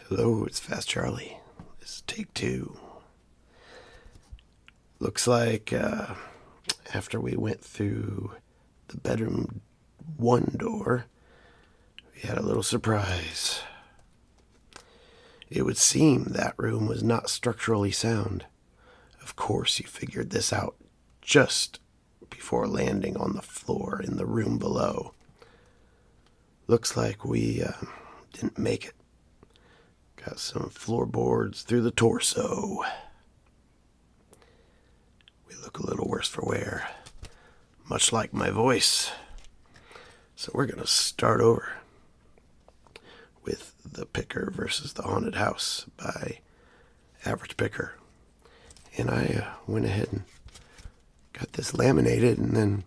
Hello, it's Fast Charlie. This is take two. Looks like after we went through the bedroom one door, we had a little surprise. It would seem that room was not structurally sound. Of course, you figured this out just before landing on the floor in the room below. Looks like we didn't make it. Got some floorboards through the torso. We look a little worse for wear, much like my voice. So we're going to start over with The Picker versus the Haunted House by Average Picker. And I went ahead and got this laminated and then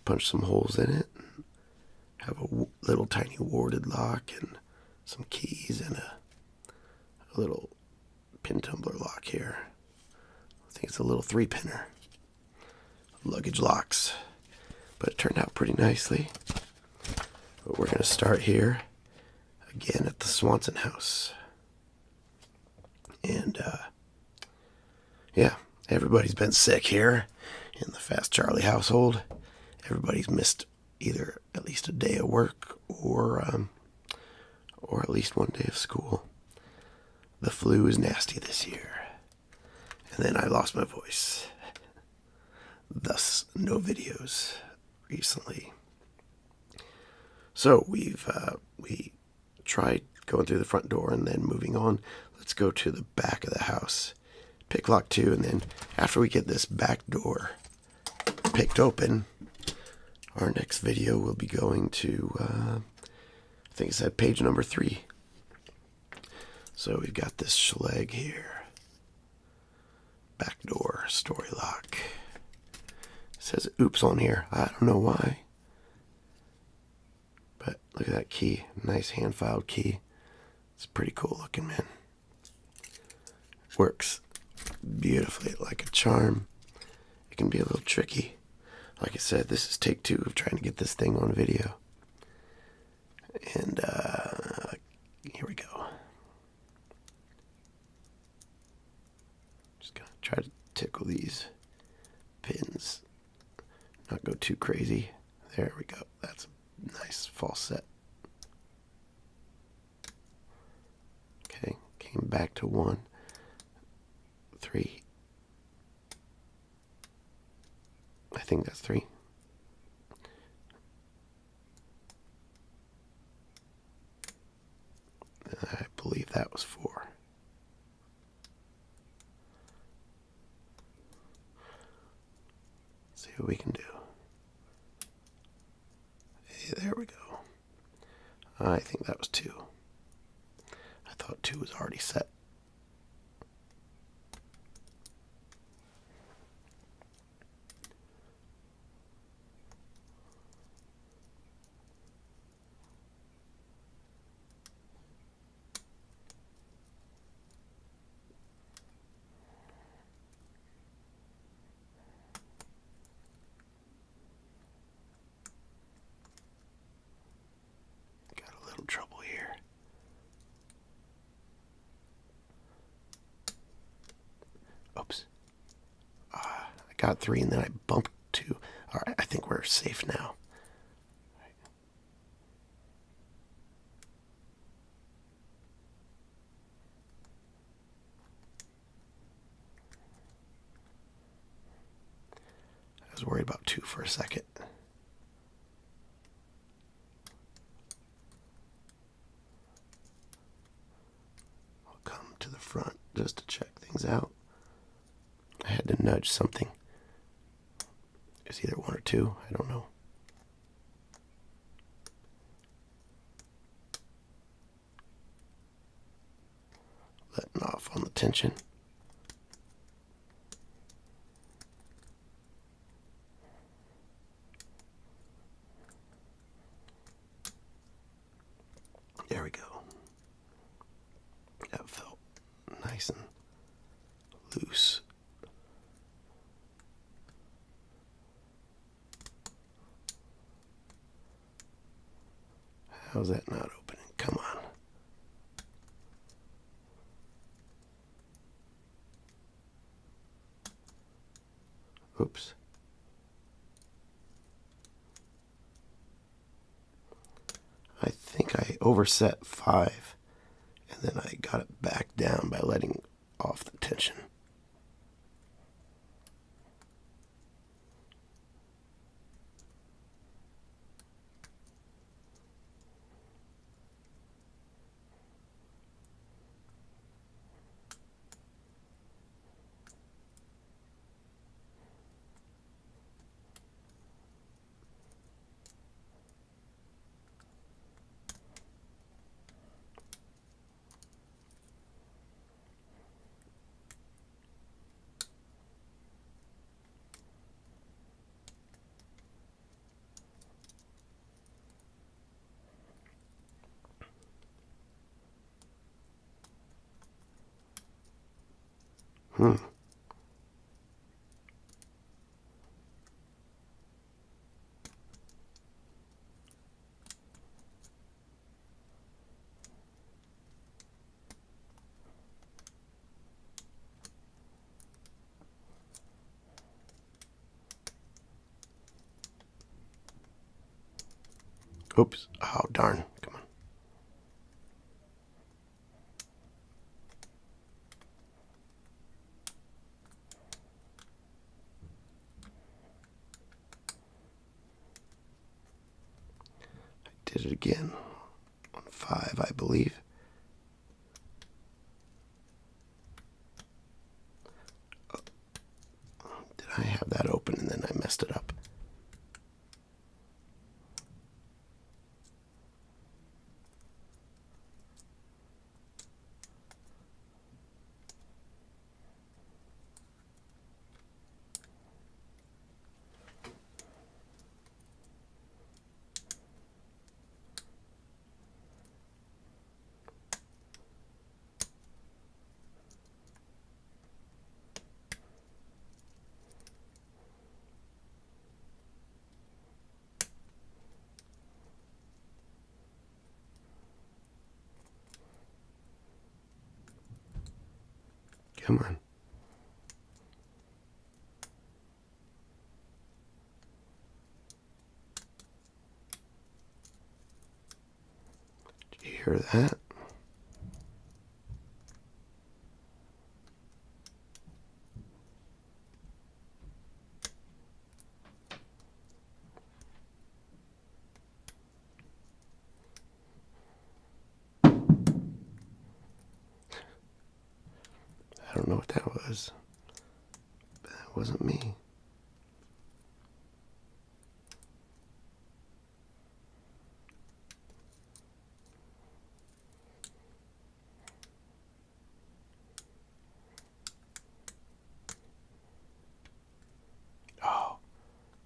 punched some holes in it. Have a little tiny warded lock and some keys and a little pin tumbler lock here. I think it's a little 3-pinner. Luggage locks. But it turned out pretty nicely. But we're going to start here again at the Swanson house. And yeah, everybody's been sick here in the Fast Charlie household. Everybody's missed either at least a day of work or at least one day of school. The flu is nasty this year. And then I lost my voice. Thus, no videos recently. So we tried going through the front door and then moving on. Let's go to the back of the house. Pick lock 2, and then after we get this back door picked open, our next video will be going to, I think it said page number 3. So we've got this schleg here. Backdoor story lock. It says oops on here. I don't know why. But look at that key. Nice hand-filed key. It's pretty cool looking, man. Works beautifully like a charm. It can be a little tricky. Like I said, this is take 2 of trying to get this thing on video. And here we go. Just gonna try to tickle these pins. Not go too crazy. There we go. That's a nice false set. Okay, came back to 1, 3. I think that's 3. I believe that was 4. Let's see what we can do. Hey, there we go. I think that was 2. I thought 2 was already set. Trouble here. Oops. I got 3 and then I bumped 2. Alright, I think we're safe now. I was worried about 2 for a second. To the front just to check things out. I had to nudge something. It's either 1 or 2, I don't know. Letting off on the tension. There we go. That felt nice and loose. How's that not opening? Come on. Oops. I think I overset 5, and then I got it back down by letting off the tension. Oops. Oh, darn. Come on. I did it again. On 5, I believe. Did I have that open and then I messed it up? Come on. Did you hear that? I don't know what that was. That wasn't me. Oh,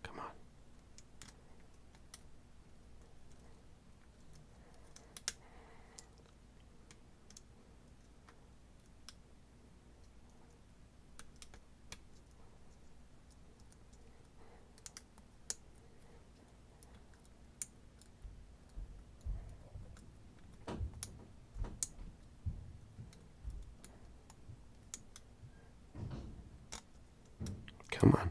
come on. Come on.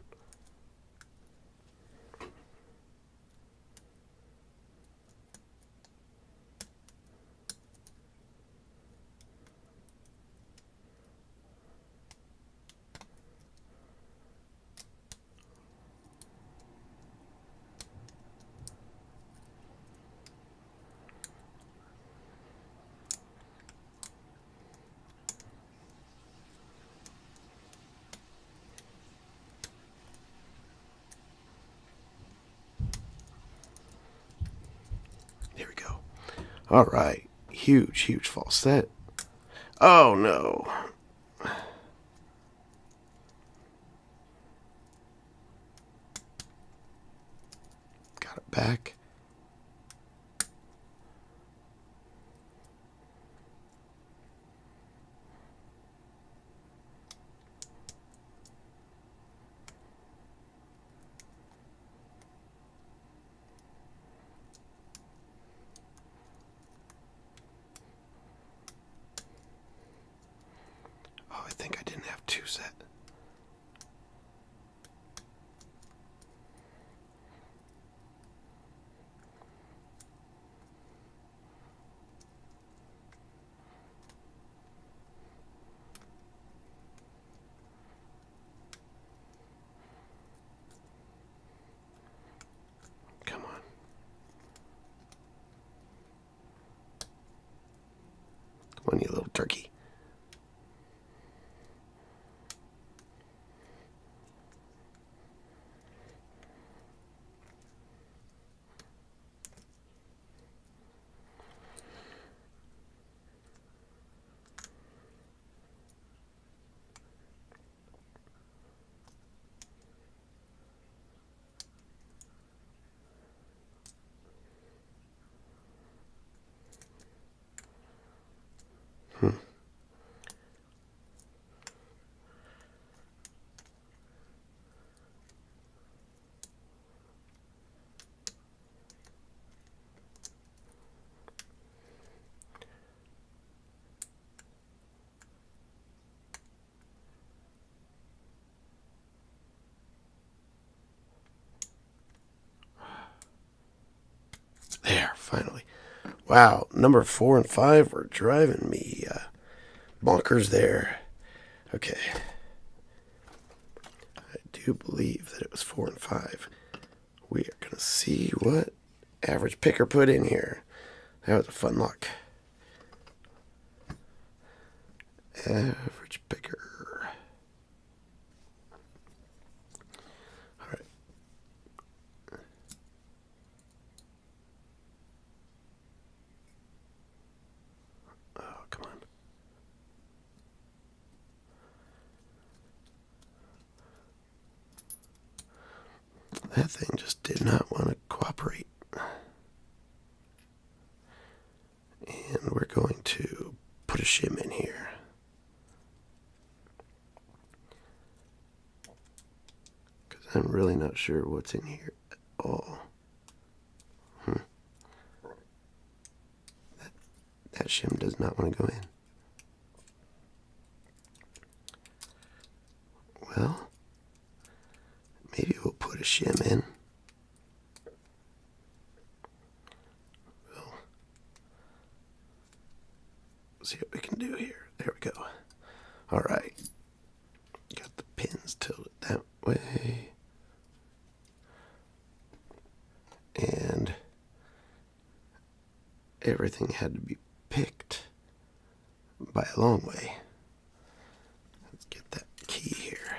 Here we go. All right. Huge, huge false set. Oh, no. Got it back. Oh, I think I didn't have 2 set. on, you little turkey. There, finally. Wow, number 4 and 5 were driving me bonkers there. Okay. I do believe that it was 4 and 5. We are going to see what average picker put in here. That was a fun lock. Average picker. All right. Oh, come on. That thing just did not want to cooperate. And we're going to put a shim in here. Because I'm really not sure what's in here at all. That shim does not want to go in. Well, maybe we'll put a shim in. We'll see what we can do here. There we go. All right. Got the pins tilted that way. And everything had to be picked by a long way. Let's get that key here.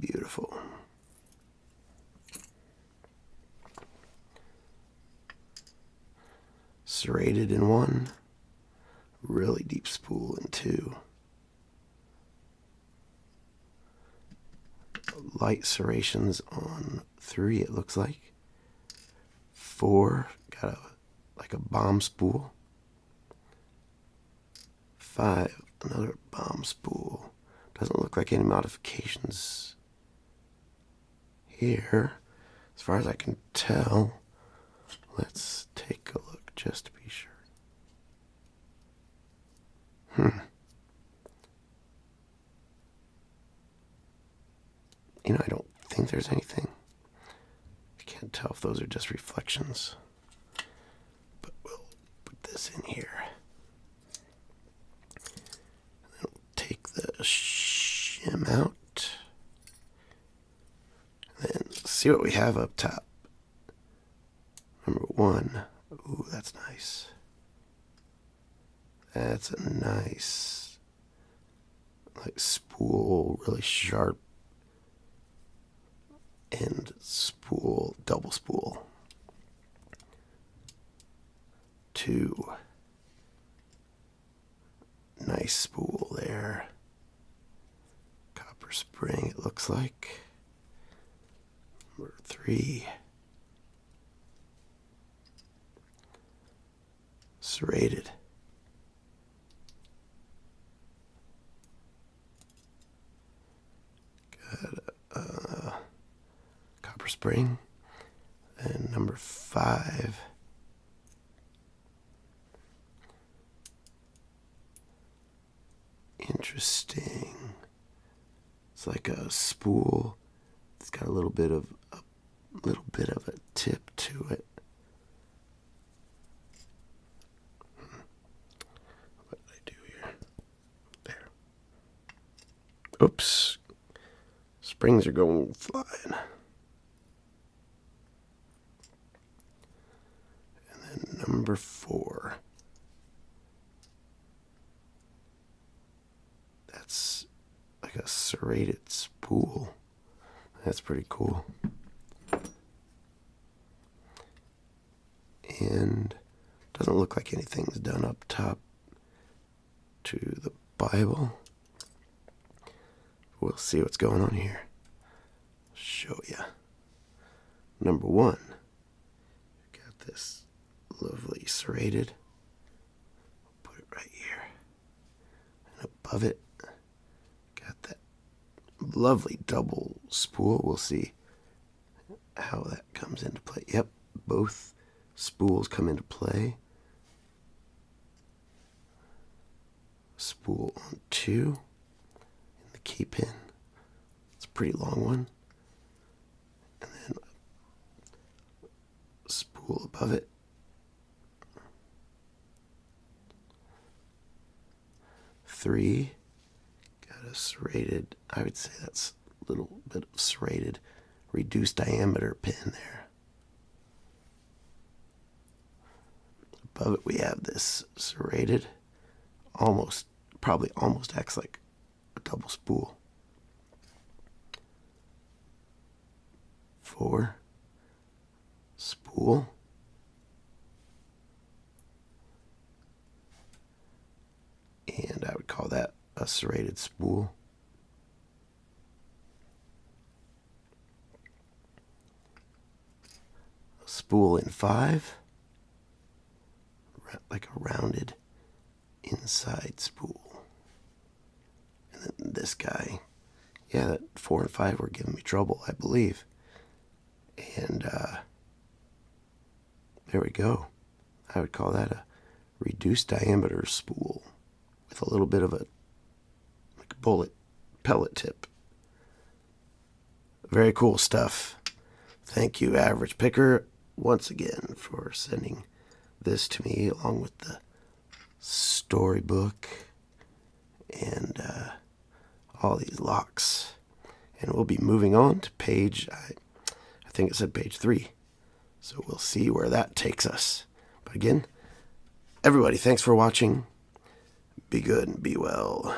Beautiful. Serrated in 1. Really deep spool in 2. Light serrations on 3, it looks like. 4, got like a bomb spool. 5, another bomb spool. Doesn't look like any modifications here, as far as I can tell. Let's take a look just to be sure. You know, I don't think there's anything. I can't tell if those are just reflections. But we'll put this in here. And then we'll take the shim out. And then see what we have up top. Number 1. Ooh, that's nice. That's a nice, like, spool, really sharp end spool, double spool. 2, nice spool there. Copper spring, it looks like. Number 3, serrated. Got a copper spring. And number 5, interesting. It's like a spool. It's got a little bit of a tip to it. What did I do here? There. Oops. Springs are going flying. And then Number 4. That's like a serrated spool. That's pretty cool. And doesn't look like anything's done up top to the Bible. We'll see what's going on here. Show you. Number 1. Got this lovely serrated. Put it right here. And above it, got that lovely double spool. We'll see how that comes into play. Yep, both spools come into play. Spool on 2 in the key pin. It's a pretty long one. And then spool above it. Three. Got a serrated, I would say that's a little bit of serrated, reduced diameter pin there. Above it we have this serrated, probably almost acts like a double spool. 4. Spool. And I would call that a serrated spool. A spool in 5. Like a rounded inside spool. And then this guy, yeah, that 4 and 5 were giving me trouble, I believe. And there we go. I would call that a reduced diameter spool with a little bit of a like bullet pellet tip. Very cool stuff. Thank you, Average Picker, once again for sending this to me along with the storybook and all these locks. And we'll be moving on to page, I think it said page 3. So we'll see where that takes us. But again, everybody, thanks for watching. Be good and be well.